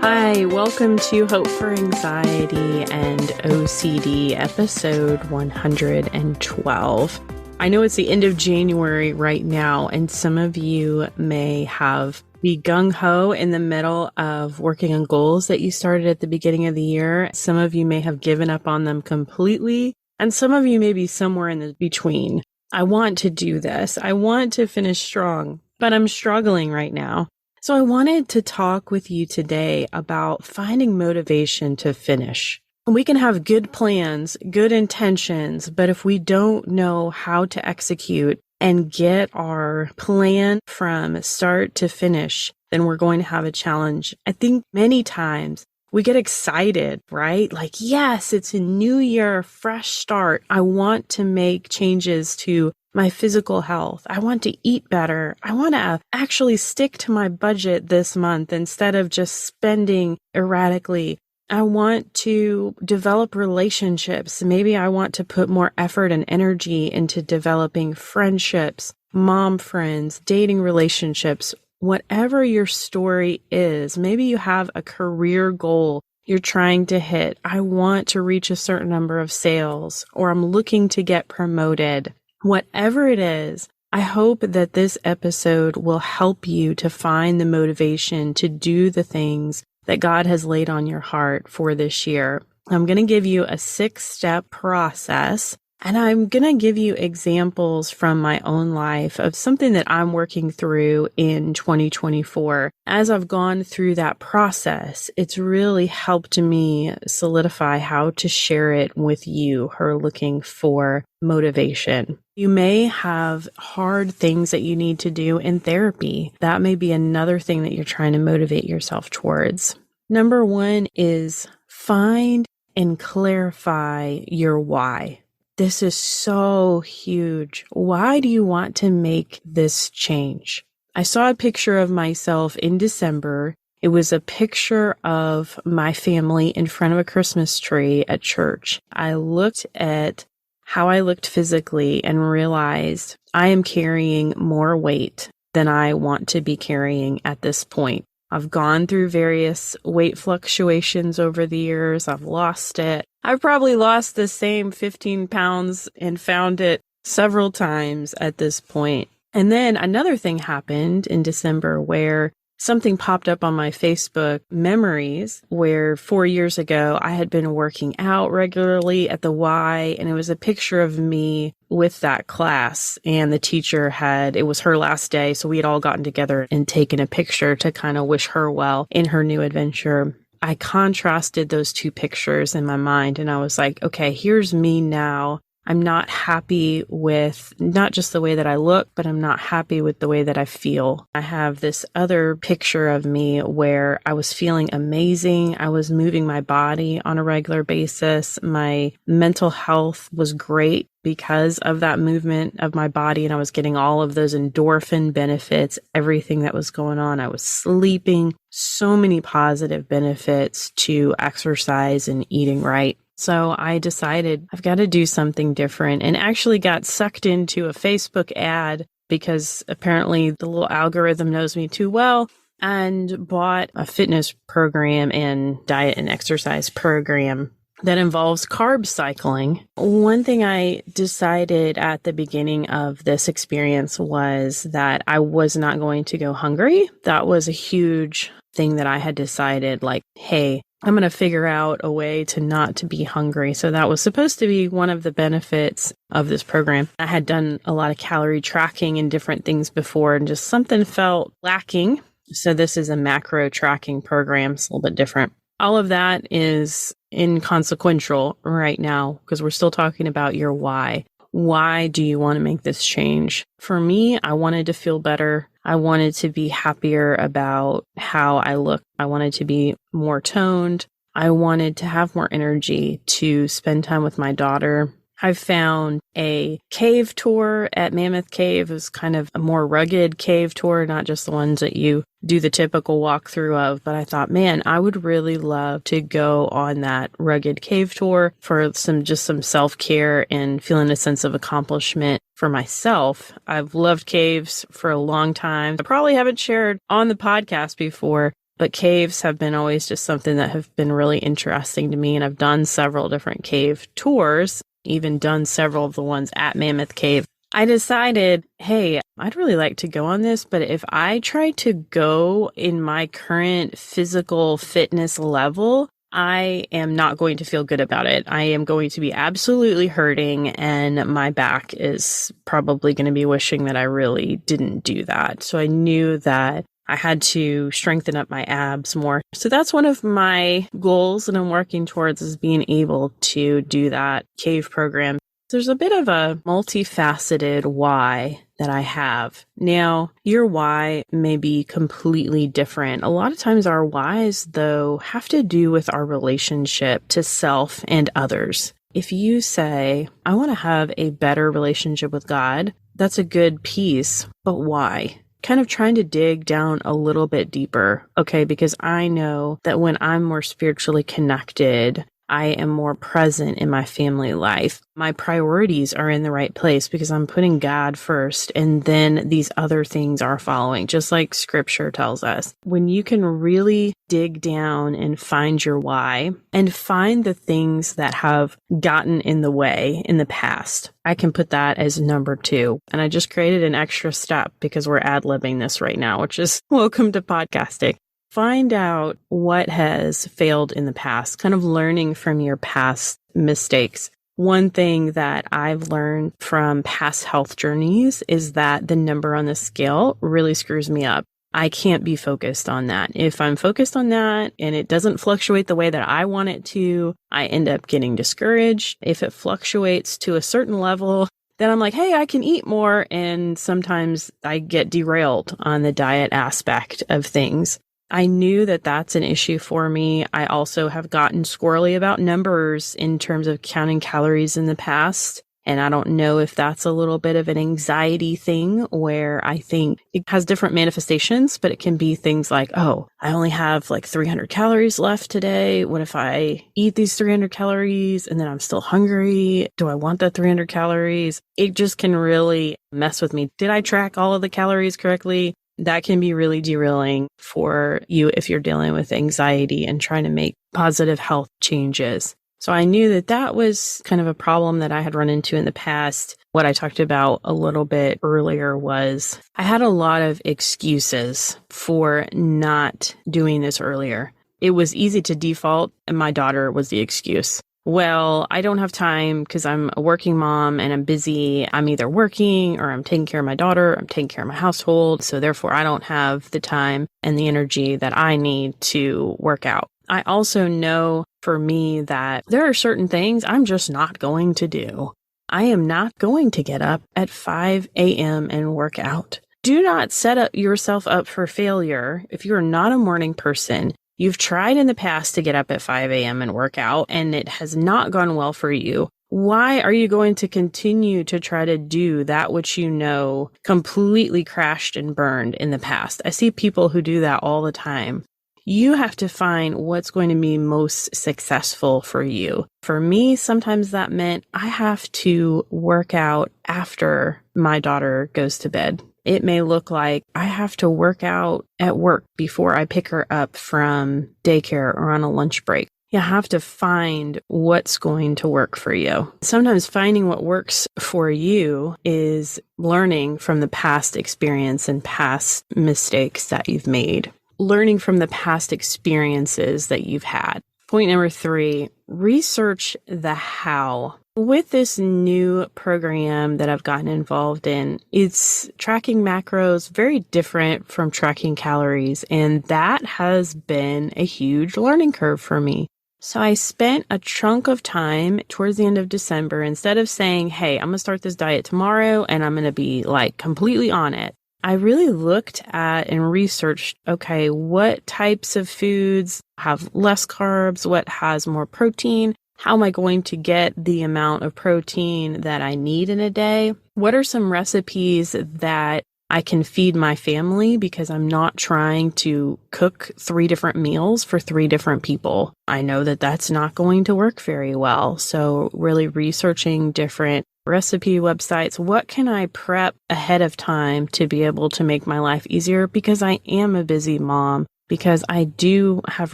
Hi, welcome to Hope for Anxiety and OCD, episode 112. I know it's the end of January right now, and some of you may have be gung-ho in the middle of working on goals that you started at the beginning of the year. Some of you may have given up on them completely, and some of you may be somewhere in the between. I want to do this. I want to finish strong, but I'm struggling right now. So I wanted to talk with you today about finding motivation to finish. We can have good plans, good intentions, but if we don't know how to execute and get our plan from start to finish, then we're going to have a challenge. I think many times we get excited, right? Like, yes, it's a new year, fresh start. I want to make changes to my physical health. I want to eat better. I want to actually stick to my budget this month instead of just spending erratically. I want to develop relationships. Maybe I want to put more effort and energy into developing friendships, mom friends, dating relationships, whatever your story is. Maybe you have a career goal you're trying to hit. I want to reach a certain number of sales, or I'm looking to get promoted. Whatever it is, I hope that this episode will help you to find the motivation to do the things that God has laid on your heart for this year. I'm going to give you a 6-step process, and I'm going to give you examples from my own life of something that I'm working through in 2024. As I've gone through that process, it's really helped me solidify how to share it with you who are looking for motivation. You may have hard things that you need to do in therapy. That may be another thing that you're trying to motivate yourself towards. Number 1 is find and clarify your why. This is so huge. Why do you want to make this change? I saw a picture of myself in December. It was a picture of my family in front of a Christmas tree at church. I looked at how I looked physically and realized I am carrying more weight than I want to be carrying at this point. I've gone through various weight fluctuations over the years. I've lost it. I've probably lost the same 15 pounds and found it several times at this point. And then another thing happened in December where something popped up on my Facebook memories where 4 years ago I had been working out regularly at the Y, and it was a picture of me with that class, and the teacher it was her last day, so we had all gotten together and taken a picture to kind of wish her well in her new adventure. I contrasted those two pictures in my mind, and I was like, okay, here's me now. I'm not happy with not just the way that I look, but I'm not happy with the way that I feel. I have this other picture of me where I was feeling amazing. I was moving my body on a regular basis. My mental health was great because of that movement of my body, and I was getting all of those endorphin benefits, everything that was going on. I was sleeping, so many positive benefits to exercise and eating right. So I decided I've got to do something different, and actually got sucked into a Facebook ad because apparently the little algorithm knows me too well, and bought a fitness program and diet and exercise program that involves carb cycling. One thing I decided at the beginning of this experience was that I was not going to go hungry. That was a huge thing that I had decided, like, hey, I'm going to figure out a way to not to be hungry. So that was supposed to be one of the benefits of this program. I had done a lot of calorie tracking and different things before, and just something felt lacking. So this is a macro tracking program. It's a little bit different. All of that is inconsequential right now because we're still talking about your why. Why do you want to make this change? For me, I wanted to feel better. I wanted to be happier about how I look. I wanted to be more toned. I wanted to have more energy to spend time with my daughter. I found a cave tour at Mammoth Cave. It was kind of a more rugged cave tour, not just the ones that you do the typical walkthrough of. But I thought, man, I would really love to go on that rugged cave tour for some self-care and feeling a sense of accomplishment for myself. I've loved caves for a long time. I probably haven't shared on the podcast before, But caves have been always just something that have been really interesting to me. And I've done several different cave tours, even done several of the ones at Mammoth Cave. I decided, hey, I'd really like to go on this, but if I try to go in my current physical fitness level, I am not going to feel good about it. I am going to be absolutely hurting, and my back is probably going to be wishing that I really didn't do that. So I knew that I had to strengthen up my abs more. So that's one of my goals that I'm working towards, is being able to do that cave program. There's a bit of a multifaceted why that I have. Now, your why may be completely different. A lot of times our whys, though, have to do with our relationship to self and others. If you say, I want to have a better relationship with God, that's a good piece, but why? Kind of trying to dig down a little bit deeper, okay? Because I know that when I'm more spiritually connected, I am more present in my family life. My priorities are in the right place because I'm putting God first, and then these other things are following, just like scripture tells us. When you can really dig down and find your why and find the things that have gotten in the way in the past, I can put that as number 2. And I just created an extra step because we're ad-libbing this right now, which is welcome to podcasting. Find out what has failed in the past, kind of learning from your past mistakes. One thing that I've learned from past health journeys is that the number on the scale really screws me up. I can't be focused on that. If I'm focused on that and it doesn't fluctuate the way that I want it to, I end up getting discouraged. If it fluctuates to a certain level, then I'm like, hey, I can eat more. And sometimes I get derailed on the diet aspect of things. I knew that that's an issue for me. I also have gotten squirrely about numbers in terms of counting calories in the past. And I don't know if that's a little bit of an anxiety thing where I think it has different manifestations, but it can be things like, oh, I only have like 300 calories left today. What if I eat these 300 calories and then I'm still hungry? Do I want that 300 calories? It just can really mess with me. Did I track all of the calories correctly? That can be really derailing for you if you're dealing with anxiety and trying to make positive health changes. So I knew that that was kind of a problem that I had run into in the past. What I talked about a little bit earlier was I had a lot of excuses for not doing this earlier. It was easy to default, and my daughter was the excuse. Well, I don't have time because I'm a working mom and I'm busy. I'm either working or I'm taking care of my daughter. I'm taking care of my household. So therefore, I don't have the time and the energy that I need to work out. I also know for me that there are certain things I'm just not going to do. I am not going to get up at 5 a.m. and work out. Do not set up yourself up for failure if you're not a morning person. You've tried in the past to get up at 5 a.m. and work out, and it has not gone well for you. Why are you going to continue to try to do that which you know completely crashed and burned in the past? I see people who do that all the time. You have to find what's going to be most successful for you. For me, sometimes that meant I have to work out after my daughter goes to bed. It may look like I have to work out at work before I pick her up from daycare or on a lunch break. You have to find what's going to work for you. Sometimes finding what works for you is learning from the past experience and past mistakes that you've made. Learning from the past experiences that you've had. Point number 3, research the how. With this new program that I've gotten involved in, it's tracking macros very different from tracking calories, and that has been a huge learning curve for me. So I spent a chunk of time towards the end of December, instead of saying, hey, I'm going to start this diet tomorrow and I'm going to be like completely on it. I really looked at and researched, okay, what types of foods have less carbs, what has more protein, how am I going to get the amount of protein that I need in a day? What are some recipes that I can feed my family because I'm not trying to cook 3 different meals for 3 different people? I know that that's not going to work very well. So really researching different recipe websites. What can I prep ahead of time to be able to make my life easier? Because I am a busy mom. because I do have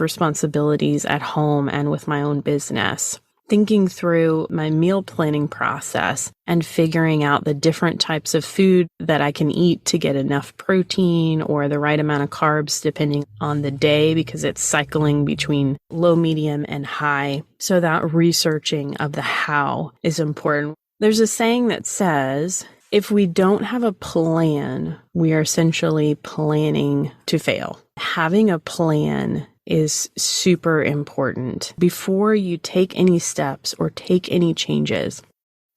responsibilities at home and with my own business. Thinking through my meal planning process and figuring out the different types of food that I can eat to get enough protein or the right amount of carbs depending on the day, because it's cycling between low, medium, and high. So that researching of the how is important. There's a saying that says, if we don't have a plan, we are essentially planning to fail. Having a plan is super important before you take any steps or take any changes.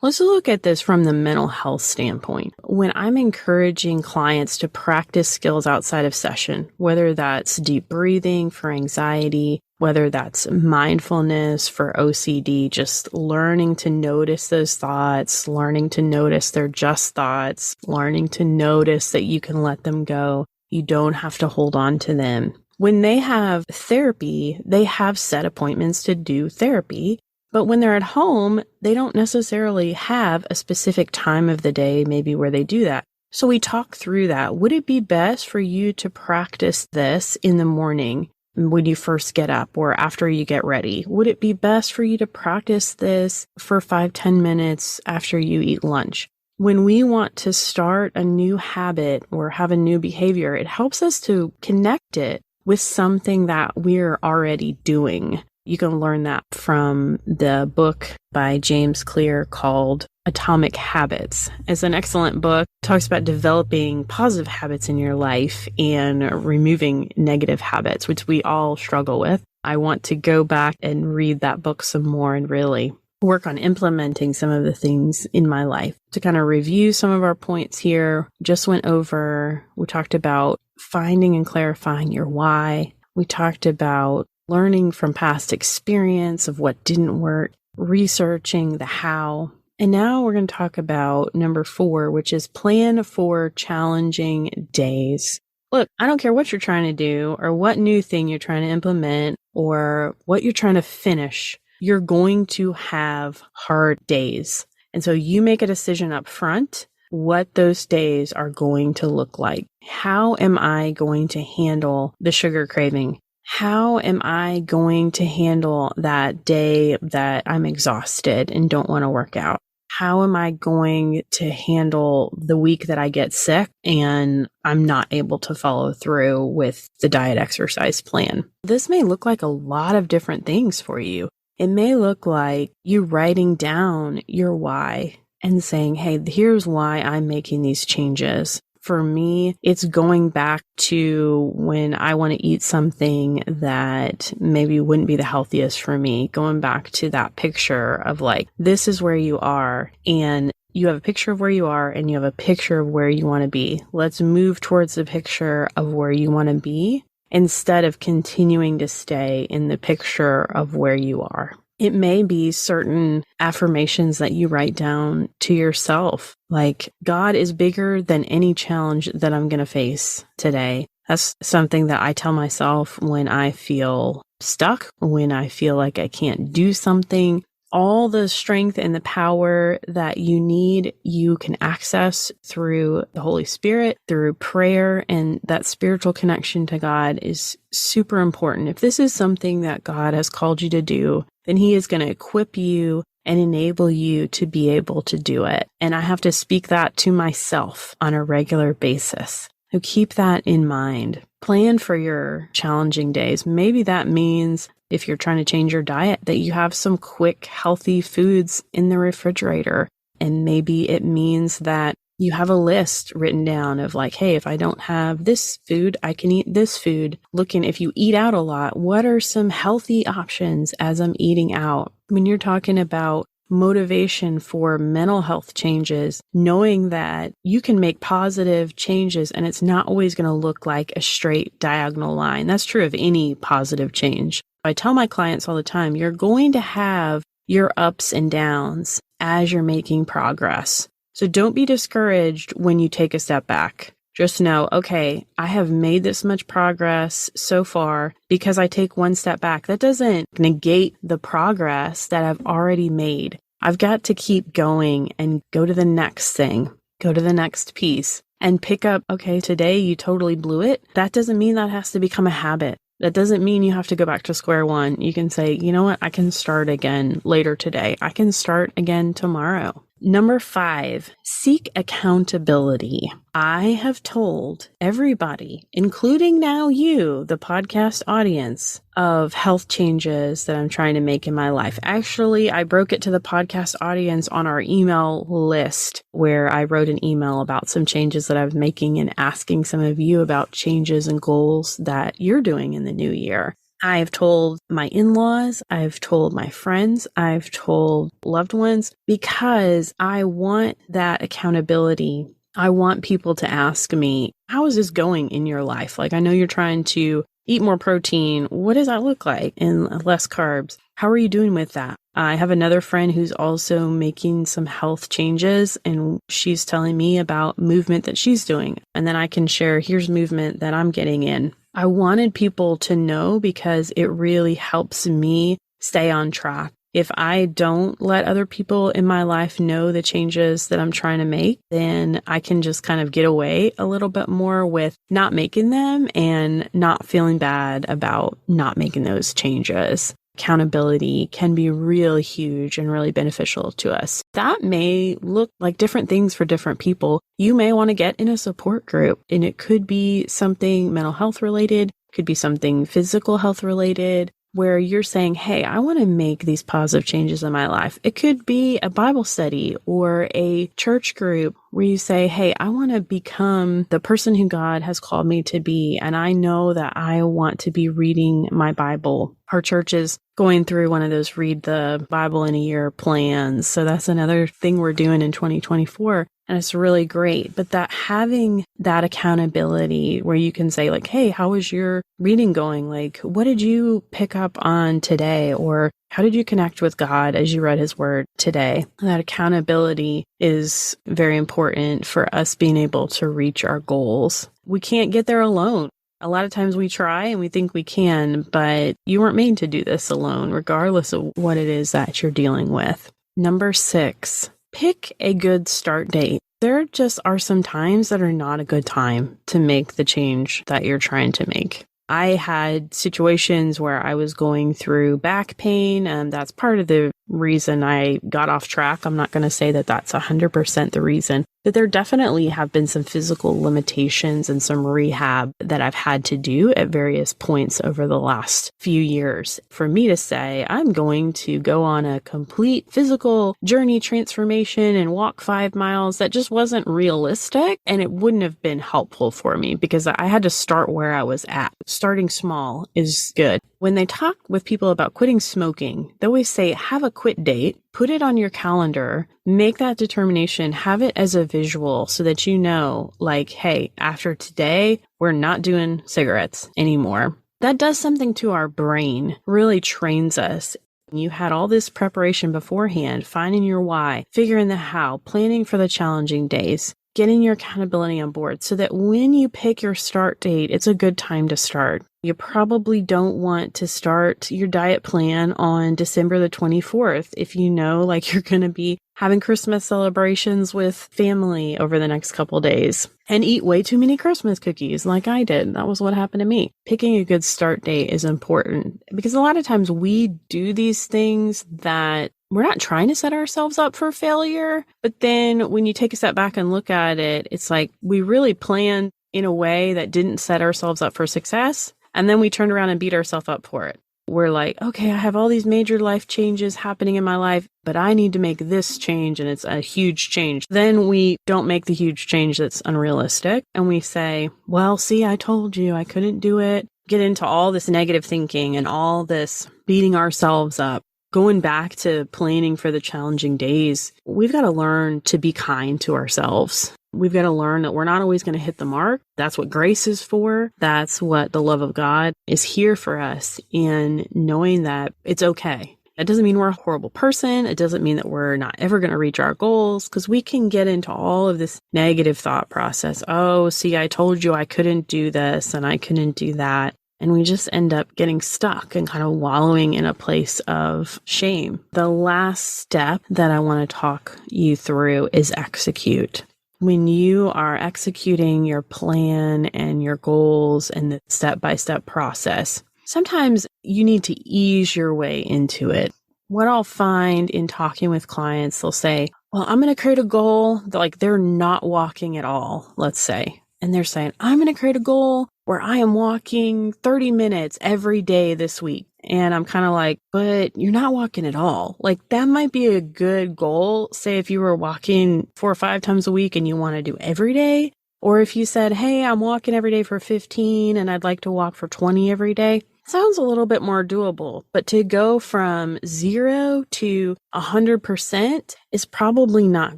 Let's look at this from the mental health standpoint. When I'm encouraging clients to practice skills outside of session, whether that's deep breathing for anxiety, whether that's mindfulness for OCD, just learning to notice those thoughts, learning to notice they're just thoughts, learning to notice that you can let them go. You don't have to hold on to them. When they have therapy, they have set appointments to do therapy. But when they're at home, they don't necessarily have a specific time of the day, maybe where they do that. So we talk through that. Would it be best for you to practice this in the morning when you first get up or after you get ready? Would it be best for you to practice this for 5-10 minutes after you eat lunch? When we want to start a new habit or have a new behavior, it helps us to connect it with something that we're already doing. You can learn that from the book by James Clear called Atomic Habits. It's an excellent book. It talks about developing positive habits in your life and removing negative habits, which we all struggle with. I want to go back and read that book some more and really work on implementing some of the things in my life. To kind of review some of our points here, we talked about finding and clarifying your why. We talked about learning from past experience of what didn't work, researching the how. And now we're going to talk about number 4, which is plan for challenging days. Look, I don't care what you're trying to do or what new thing you're trying to implement or what you're trying to finish. You're going to have hard days. And so you make a decision up front what those days are going to look like. How am I going to handle the sugar craving? How am I going to handle that day that I'm exhausted and don't want to work out? How am I going to handle the week that I get sick and I'm not able to follow through with the diet exercise plan? This may look like a lot of different things for you. It may look like you writing down your why and saying, hey, here's why I'm making these changes. For me, it's going back to when I want to eat something that maybe wouldn't be the healthiest for me, going back to that picture of like, this is where you are, and you have a picture of where you are and you have a picture of where you want to be. Let's move towards the picture of where you want to be instead of continuing to stay in the picture of where you are. It may be certain affirmations that you write down to yourself, like God is bigger than any challenge that I'm going to face today. That's something that I tell myself when I feel stuck, when I feel like I can't do something. All the strength and the power that you need, you can access through the Holy Spirit, through prayer, and that spiritual connection to God is super important. If this is something that God has called you to do, then He is going to equip you and enable you to be able to do it. And I have to speak that to myself on a regular basis. So keep that in mind. Plan for your challenging days. Maybe that means if you're trying to change your diet, that you have some quick, healthy foods in the refrigerator. And maybe it means that you have a list written down of like, hey, if I don't have this food, I can eat this food. Looking, if you eat out a lot, what are some healthy options as I'm eating out? When you're talking about motivation for mental health changes, knowing that you can make positive changes and it's not always going to look like a straight diagonal line. That's true of any positive change. I tell my clients all the time, you're going to have your ups and downs as you're making progress. So don't be discouraged when you take a step back. Just know, okay, I have made this much progress so far because I take one step back. That doesn't negate the progress that I've already made. I've got to keep going and go to the next thing, go to the next piece. and pick up, okay, today you totally blew it. That doesn't mean that has to become a habit. That doesn't mean you have to go back to square one. You can say, you know what? I can start again later today. I can start again tomorrow. Number 5, seek accountability. I have told everybody, including now you, the podcast audience, of health changes that I'm trying to make in my life. Actually, I broke it to the podcast audience on our email list, where I wrote an email about some changes that I was making and asking some of you about changes and goals that you're doing in the new year. I've told my in-laws, I've told my friends, I've told loved ones, because I want that accountability. I want people to ask me, how is this going in your life? Like, I know you're trying to eat more protein. What does that look like? And less carbs. How are you doing with that? I have another friend who's also making some health changes, and she's telling me about movement that she's doing. And then I can share, here's movement that I'm getting in. I wanted people to know because it really helps me stay on track. If I don't let other people in my life know the changes that I'm trying to make, then I can just kind of get away a little bit more with not making them and not feeling bad about not making those changes. Accountability can be really huge and really beneficial to us. That may look like different things for different people. You may want to get in a support group, and it could be something mental health related, could be something physical health related, where you're saying, hey, I want to make these positive changes in my life. It could be a Bible study or a church group where you say, hey, I want to become the person who God has called me to be. And I know that I want to be reading my Bible. Our church is going through one of those read the Bible in a year plans. So that's another thing we're doing in 2024. And it's really great. But that having that accountability where you can say like, hey, how is your reading going? Like, what did you pick up on today? Or how did you connect with God as you read his word today? That accountability is very important for us being able to reach our goals. We can't get there alone. A lot of times we try and we think we can, but you weren't made to do this alone, regardless of what it is that you're dealing with. Number 6, pick a good start date. There just are some times that are not a good time to make the change that you're trying to make. I had situations where I was going through back pain, and that's part of the reason I got off track. I'm not going to say that that's 100% the reason, but there definitely have been some physical limitations and some rehab that I've had to do at various points over the last few years. For me to say, I'm going to go on a complete physical journey transformation and walk 5 miles, that just wasn't realistic, and it wouldn't have been helpful for me because I had to start where I was at. Starting small is good. When they talk with people about quitting smoking, they always say, have a quit date, put it on your calendar, make that determination, have it as a visual so that you know, like, hey, after today, we're not doing cigarettes anymore. That does something to our brain, really trains us. You had all this preparation beforehand, finding your why, figuring the how, planning for the challenging days, getting your accountability on board so that when you pick your start date, it's a good time to start. You probably don't want to start your diet plan on December the 24th if you know like you're going to be having Christmas celebrations with family over the next couple days and eat way too many Christmas cookies like I did. That was what happened to me. Picking a good start date is important because a lot of times we do these things that we're not trying to set ourselves up for failure. But then when you take a step back and look at it, it's like we really planned in a way that didn't set ourselves up for success. And then we turned around and beat ourselves up for it. We're like, okay, I have all these major life changes happening in my life, but I need to make this change and it's a huge change. Then we don't make the huge change that's unrealistic. And we say, well, see, I told you I couldn't do it. Get into all this negative thinking and all this beating ourselves up. Going back to planning for the challenging days, we've got to learn to be kind to ourselves. We've got to learn that we're not always going to hit the mark. That's what grace is for. That's what the love of God is here for us in knowing that it's okay. That doesn't mean we're a horrible person. It doesn't mean that we're not ever going to reach our goals because we can get into all of this negative thought process. Oh, see, I told you I couldn't do this and I couldn't do that. And we just end up getting stuck and kind of wallowing in a place of shame. The last step that I want to talk you through is execute. When you are executing your plan and your goals and the step-by-step process, sometimes you need to ease your way into it. What I'll find in talking with clients, they'll say, well, I'm going to create a goal. They're not walking at all, let's say. And they're saying, I'm going to create a goal where I am walking 30 minutes every day this week. And I'm kind of like, but you're not walking at all. That might be a good goal. Say if you were walking 4 or 5 times a week and you want to do every day. Or if you said, hey, I'm walking every day for 15 and I'd like to walk for 20 every day. Sounds a little bit more doable, but to go from 0 to 100% is probably not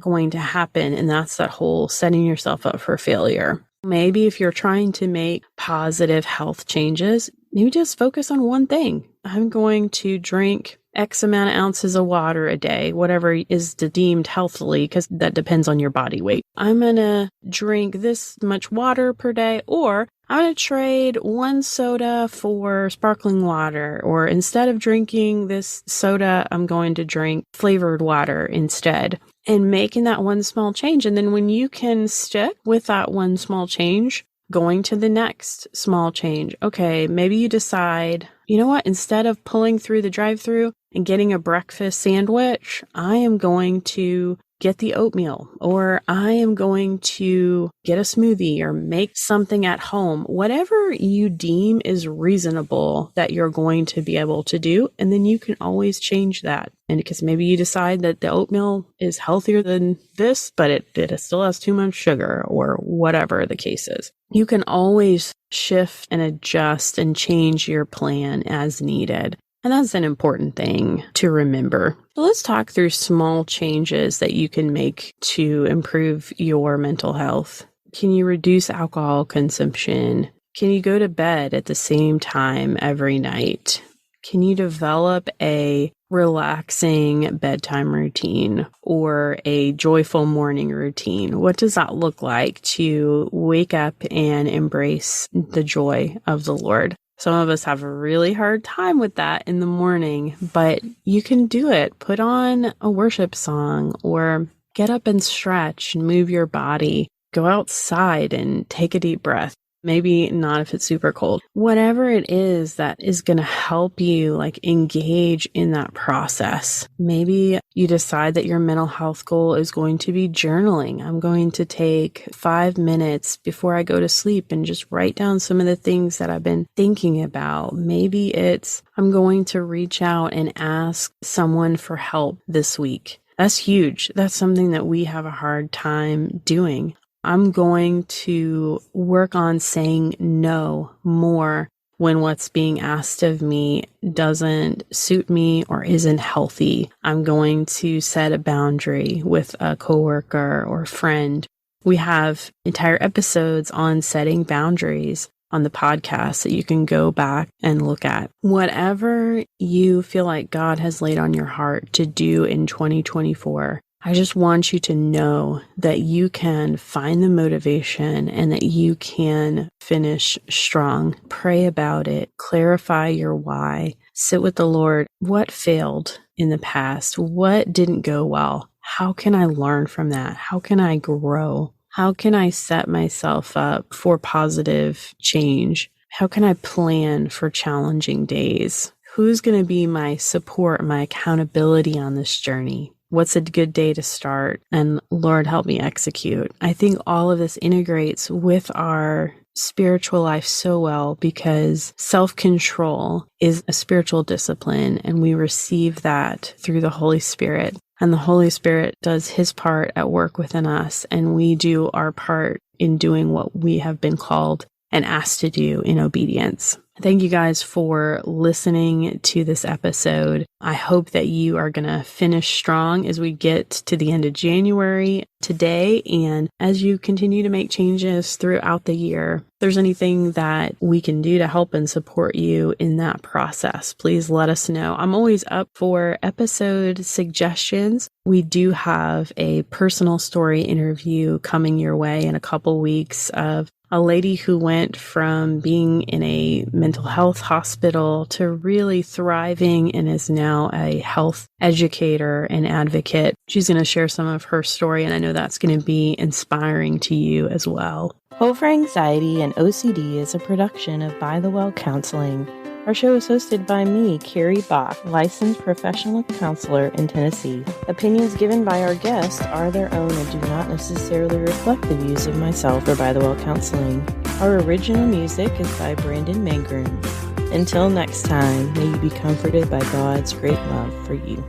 going to happen. And that's that whole setting yourself up for failure. Maybe if you're trying to make positive health changes, maybe just focus on one thing. I'm going to drink X amount of ounces of water a day, whatever is deemed healthily, because that depends on your body weight. I'm going to drink this much water per day, or I'm going to trade one soda for sparkling water, or instead of drinking this soda, I'm going to drink flavored water instead. And making that one small change. And then when you can stick with that one small change, going to the next small change. Okay, maybe you decide, you know what, instead of pulling through the drive-thru and getting a breakfast sandwich, I am going to get the oatmeal, or I am going to get a smoothie or make something at home, whatever you deem is reasonable that you're going to be able to do. And then you can always change that. And because maybe you decide that the oatmeal is healthier than this, but it still has too much sugar, or whatever the case is. You can always shift and adjust and change your plan as needed. And that's an important thing to remember. So let's talk through small changes that you can make to improve your mental health. Can you reduce alcohol consumption? Can you go to bed at the same time every night? Can you develop a relaxing bedtime routine or a joyful morning routine? What does that look like to wake up and embrace the joy of the Lord? Some of us have a really hard time with that in the morning, but you can do it. Put on a worship song, or get up and stretch and move your body. Go outside and take a deep breath. Maybe not if it's super cold. Whatever it is that is going to help you engage in that process. Maybe you decide that your mental health goal is going to be journaling. I'm going to take 5 minutes before I go to sleep and just write down some of the things that I've been thinking about. Maybe it's I'm going to reach out and ask someone for help this week. That's huge. That's something that we have a hard time doing. I'm going to work on saying no more when what's being asked of me doesn't suit me or isn't healthy. I'm going to set a boundary with a coworker or friend. We have entire episodes on setting boundaries on the podcast that you can go back and look at. Whatever you feel like God has laid on your heart to do in 2024, I just want you to know that you can find the motivation and that you can finish strong. Pray about it. Clarify your why. Sit with the Lord. What failed in the past? What didn't go well? How can I learn from that? How can I grow? How can I set myself up for positive change? How can I plan for challenging days? Who's going to be my support, my accountability on this journey? What's a good day to start? And Lord, help me execute. I think all of this integrates with our spiritual life so well, because self-control is a spiritual discipline, and we receive that through the Holy Spirit. And the Holy Spirit does his part at work within us, and we do our part in doing what we have been called and asked to do in obedience. Thank you guys for listening to this episode. I hope that you are going to finish strong as we get to the end of January today, and as you continue to make changes throughout the year. If there's anything that we can do to help and support you in that process, please let us know. I'm always up for episode suggestions. We do have a personal story interview coming your way in a couple weeks of a lady who went from being in a mental health hospital to really thriving and is now a health educator and advocate. She's going to share some of her story, and I know that's going to be inspiring to you as well. Hope for Anxiety and OCD is a production of By the Well Counseling. Our show is hosted by me, Carrie Bock, licensed professional counselor in Tennessee. Opinions given by our guests are their own and do not necessarily reflect the views of myself or By the Well Counseling. Our original music is by Brandon Mangrum. Until next time, may you be comforted by God's great love for you.